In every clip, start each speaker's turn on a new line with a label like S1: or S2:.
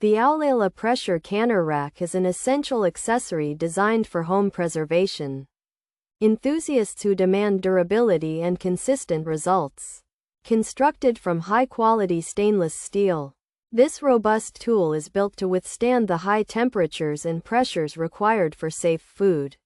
S1: The Aoulela Pressure Canner Rack is an essential accessory designed for home preservation enthusiasts who demand durability and consistent results. Constructed from high-quality stainless steel, this robust tool is built to withstand the high temperatures and pressures required for safe food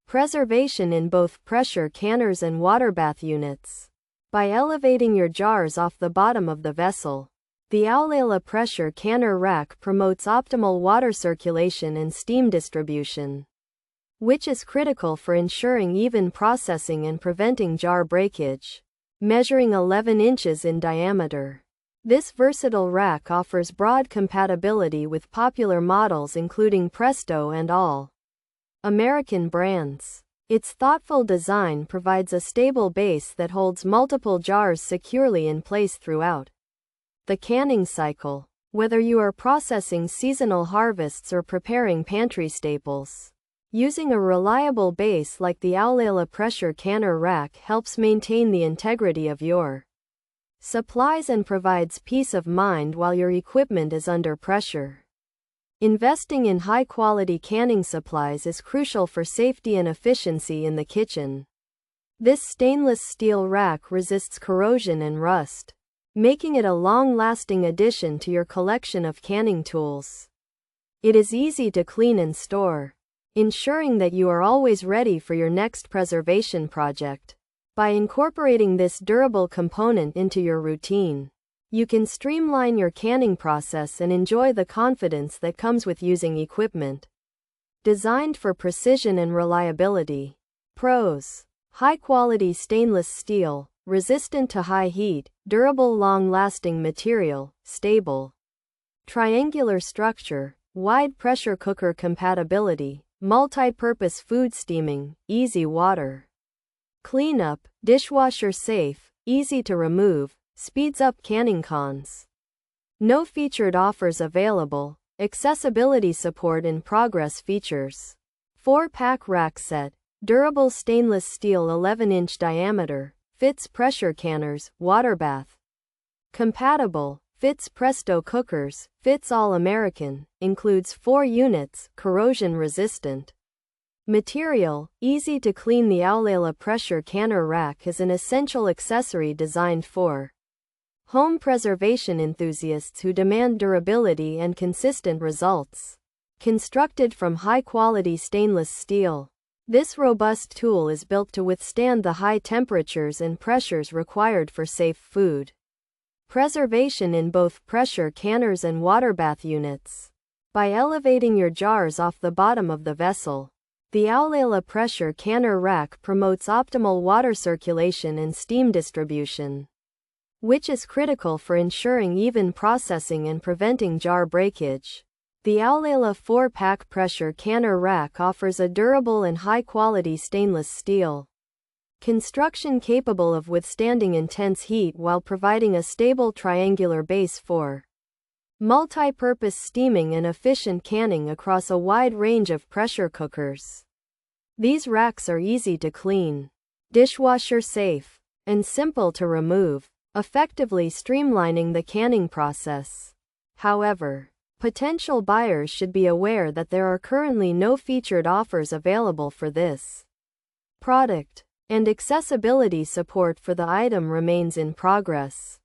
S1: preservation in both pressure canners and water bath units. By elevating your jars off the bottom of the vessel, the Aoulela Pressure Canner Rack promotes optimal water circulation and steam distribution, which is critical for ensuring even processing and preventing jar breakage. Measuring 11 inches in diameter, this versatile rack offers broad compatibility with popular models including Presto and all American brands. Its thoughtful design provides a stable base that holds multiple jars securely in place throughout the canning cycle. Whether you are processing seasonal harvests or preparing pantry staples, using a reliable base like the Aoulela Pressure Canner Rack helps maintain the integrity of your supplies and provides peace of mind while your equipment is under pressure. Investing in high-quality canning supplies is crucial for safety and efficiency in the kitchen. This stainless steel rack resists corrosion and rust, making it a long-lasting addition to your collection of canning tools. It is easy to clean and store, ensuring that you are always ready for your next preservation project. By incorporating this durable component into your routine, you can streamline your canning process and enjoy the confidence that comes with using equipment designed for precision and reliability. Pros: high-quality stainless steel, resistant to high heat, durable long-lasting material, stable triangular structure, wide pressure cooker compatibility, multi-purpose food steaming, easy water cleanup, dishwasher safe, easy to remove, speeds up canning. Cons: no featured offers available, accessibility support in progress. Features: 4-pack rack set, durable stainless steel 11-inch diameter, fits pressure canners, water bath compatible, fits Presto cookers, fits all American, includes 4 units, corrosion resistant. Material: easy to clean. The Aoulela Pressure Canner Rack is an essential accessory designed for home preservation enthusiasts who demand durability and consistent results. Constructed from high-quality stainless steel, this robust tool is built to withstand the high temperatures and pressures required for safe food preservation in both pressure canners and water bath units. By elevating your jars off the bottom of the vessel, the Aoulela Pressure Canner Rack promotes optimal water circulation and steam distribution, which is critical for ensuring even processing and preventing jar breakage. The Aoulela 4-pack Pressure Canner Rack offers a durable and high-quality stainless steel construction capable of withstanding intense heat while providing a stable triangular base for multi-purpose steaming and efficient canning across a wide range of pressure cookers. These racks are easy to clean, dishwasher safe, and simple to remove, effectively streamlining the canning process. However, potential buyers should be aware that there are currently no featured offers available for this product, and accessibility support for the item remains in progress.